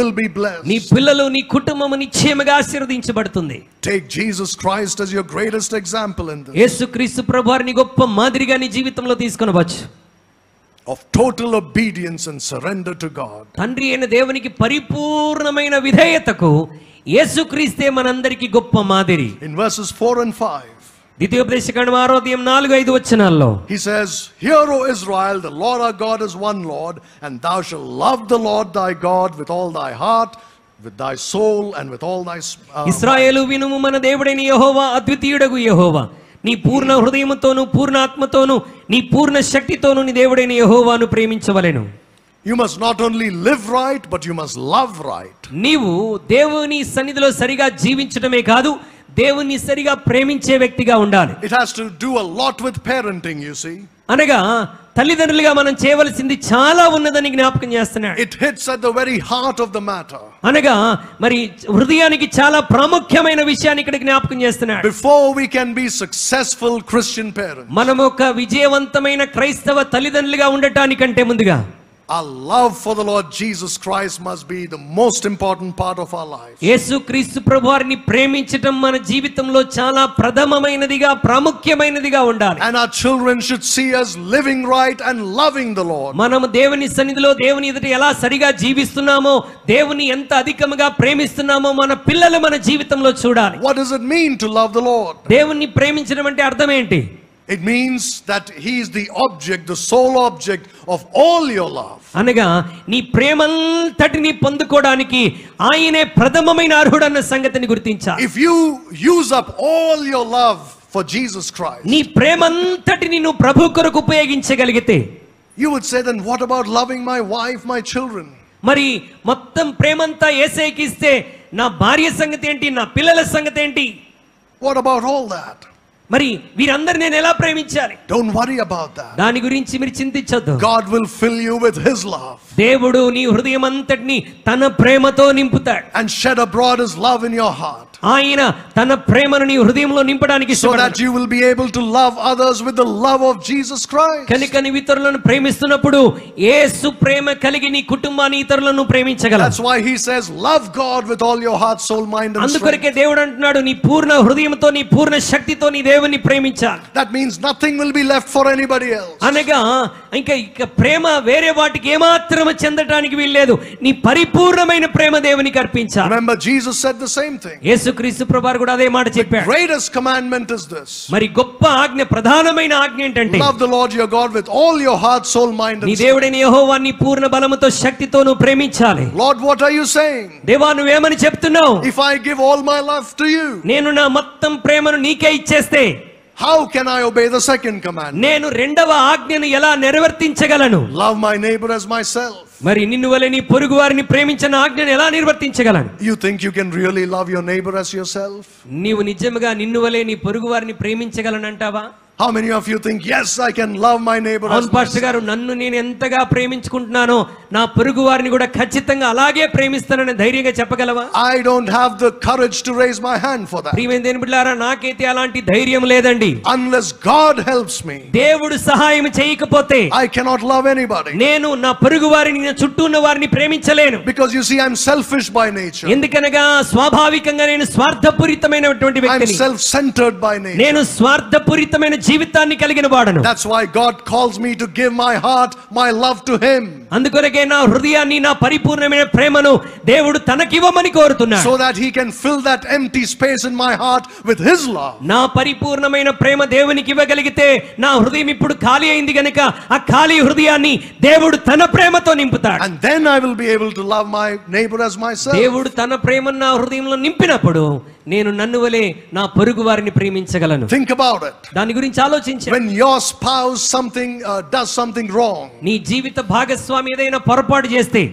will be blessed. నీ పిల్లలు నీ కుటుంబము నిశ్చయముగా ఆశీర్వదించబడుతుంది. Take Jesus Christ as your greatest example in this. యేసుక్రీస్తు ప్రభువారిని గొప్ప మాదిరిగా నీ జీవితంలో తీసుకొనవచ్చు. Of total obedience and surrender to God. తండ్రి అయిన దేవునికి పరిపూర్ణమైన విధేయతకు యేసుక్రీస్తే మనందరికీ గొప్ప మాదిరి. In verses 4 and 5. ద్వితీయోపదేశకాండం 6:4-5 వచనాల్లో he says, "Hear, O Israel, the Lord our God is one Lord, and thou shalt love the Lord thy God with all thy heart, with thy soul, and with all thy ఇశ్రాయేలు వినుము, మన దేవుడైన యెహోవా అద్వితీయుడగు యెహోవా. నీ పూర్ణ హృదయముతోను పూర్ణ ఆత్మతోను నీ పూర్ణ శక్తితోను నీ దేవుడైన యెహోవాను ప్రేమించవలెను." You must not only live right, but you must love right. నీవు దేవుని సన్నిధిలో సరిగా జీవించడమే కాదు, దేవుని సరిగా ప్రేమించే వ్యక్తిగా ఉండాలి. It has to do a lot with parenting, you see. అనగా తల్లిదండ్రులుగా మనం చేయవలసింది చాలా ఉన్నదని జ్ఞాపకం చేస్తున్నాడు. It hits at the very heart of the matter. అనగా మరి హృదయానికి చాలా ప్రాముఖ్యమైన విషయాన్ని ఇక్కడ జ్ఞాపకం చేస్తున్నాడు. Before we can be successful Christian parents, మనం ఒక విజయవంతమైన క్రైస్తవ తల్లిదండ్రులుగా ఉండటానికంటే ముందుగా our love for the Lord Jesus Christ must be the most important part of our life. యేసుక్రీస్తు ప్రభువారిని ప్రేమించటం మన జీవితంలో చాలా ప్రథమమైనదిగా ప్రాముఖ్యమైనదిగా ఉండాలి. And our children should see us living right and loving the Lord. మనము దేవుని సన్నిధిలో దేవుని ఎదుట ఎలా సరిగా జీవిస్తున్నామో, దేవుని ఎంత అధికముగా ప్రేమిస్తున్నామో మన పిల్లలు మన జీవితంలో చూడాలి. What does it mean to love the Lord? దేవుణ్ణి ప్రేమించడం అంటే అర్థం ఏంటి? It means that he is the object, the sole object of all your love. అనగా నీ ప్రేమంతటిని పొందుకోవడానికి ఆయనే ప్రథమమైన అర్హుడన్న సంగతిని గుర్తించాలి. If you use up all your love for Jesus Christ, నీ ప్రేమంతటిని నువ్వు ప్రభు కొరకు ఉపయోగించగలిగితే, you would say, then what about loving my wife, my children? మరి మొత్తం ప్రేమంతా యేసయ్యకి ఇస్తే నా భార్య సంగతి ఏంటి, నా పిల్లల సంగతి ఏంటి? What about all that? మరి వీరందరిని నేను ఎలా ప్రేమించాలి? Don't worry about that. దాని గురించి మీరు చింతించొద్దు. God will fill you with his love. దేవుడు నీ హృదయం అంతటిని తన ప్రేమతో నింపుతాడు. And shed abroad his love in your heart. ఆయన తన ప్రేమను నీ హృదయంలో నింపడానికి so that you will be able to love others with the love of Jesus Christ. కనుక నీ ఇతరులను ప్రేమిస్తున్నప్పుడు యేసు ప్రేమ కలిగి నీ కుటుంబాన్ని ఇతరులను ప్రేమించగలవు. That's why he says, love God with all your heart, soul, mind and strength. అందుకొరకే దేవుడు అంటున్నాడు, నీ పూర్ణ హృదయంతో నీ పూర్ణ శక్తితో నీ దేవుని ప్రేమించాలి. That means nothing will be left for anybody else. అనగా ఇంకా ప్రేమ వేరే వాటికి ఏమాత్రం చెందడానికి వీల్లేదు. నీ పరిపూర్ణమైన ప్రేమ దేవునికి అర్పించాలి. Remember, Jesus said the same thing. యేసుక్రీస్తు ప్రభువారు కూడా అదే మాట చెప్పాడు. The greatest commandment is this. మరి గొప్ప ఆజ్ఞ, ప్రధానమైన ఆజ్ఞ ఏంటంటే, love the Lord your God with all your heart, soul, mind and strength. నీ దేవుడైన యెహోవాని పూర్ణ బలముతో శక్తితో నువ్వు ప్రేమించాలి. Lord, what are you saying? దేవా నువ్వేమని చెప్తున్నావు? If I give all my love to you, నేను నా మొత్తం ప్రేమను నీకే ఇచ్చేస్తే how can I obey the second commandment? నేను రెండవ ఆజ్ఞను ఎలా నిర్వర్తించగలను? Love my neighbor as myself. మరి నిన్ను వలె నీ పొరుగు వారిని ప్రేమించిన ఆజ్ఞను ఎలా నిర్వర్తించగలను? You think you can really love your neighbor as yourself? నీవు నిజంగా నిన్ను వలె నీ పొరుగు వారిని ప్రేమించగలనంటావా? How many of you think, yes, I can love my neighbor as అవును పాస్టర్ గారు, నన్ను నేను ఎంతగా ప్రేమించుకుంటున్నానో నా పొరుగు వారిని కూడా ఖచ్చితంగా అలాగే ప్రేమిస్తానని ధైర్యంగా చెప్పగలవా? I don't have the courage to raise my hand for that. ప్రియమైన దేవుని బిడ్డలారా, నాకైతే అలాంటి ధైర్యం లేదండి. Unless God helps me, దేవుడు సహాయం చేయకపోతే I cannot love anybody. నేను నా పొరుగు వారిని, నా చుట్టూ ఉన్న వారిని ప్రేమించలేను. Because you see, I'm selfish by nature. ఎందుకనగా స్వాభావికంగా నేను స్వార్థపూరితమైనటువంటి I'm వ్యక్తిని. self-centered by nature. నేను స్వార్థపూరితమైన జీవితాన్ని కలిగిన వాడను. That's why God calls me to give my heart, my love to him. అందుకొరకే నా హృదయాన్ని, నా పరిపూర్ణమైన ప్రేమను దేవుడు తనకివ్వమని కోరుతున్నాడు. So that he can fill that empty space in my heart with his love. నా పరిపూర్ణమైన ప్రేమ దేవునికి ఇవ్వగలిగితే నా హృదయం ఇప్పుడు ఖాళీ అయింది గనుక ఆ ఖాళీ హృదయాన్ని దేవుడు తన ప్రేమతో నింపుతాడు. And then I will be able to love my neighbor as myself. దేవుడు తన ప్రేమను నా హృదయంలో నింపినప్పుడు నేను నన్ను వలె నా పొరుగు వారిని ప్రేమించగలను. Think about it. దాని గురించి ఆలోచించు. When your spouse does something wrong, నీ జీవిత భాగస్వామి ఏదైనా పొరపాటు చేస్తే,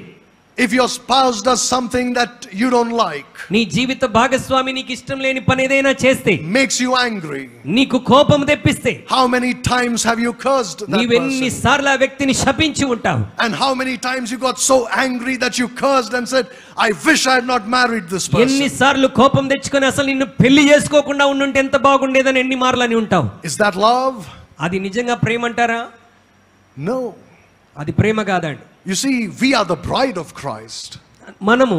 if your spouse does something that you don't like, నీ జీవిత భాగస్వామి నీకు ఇష్టం లేని పని ఏదైనా చేస్తే, makes you angry, నీకు కోపం తెప్పిస్తే, how many times have you cursed that నీవెన్ని person? సార్లు ఆ వ్యక్తిని శపించి ఉంటావు? And how many times you got so angry that you cursed and said, I wish I had not married this person? ఎన్ని సార్లు కోపం తెచ్చుకొని అసలు నిన్ను పెళ్లి చేసుకోకుండా ఉండుంటే ఎంత బాగుండేదని ఎన్ని మార్లు అని ఉంటావు? Is that love? అది నిజంగా ప్రేమ అంటారా? No. అది ప్రేమ కాదండి. You see, we are the bride of Christ. మనము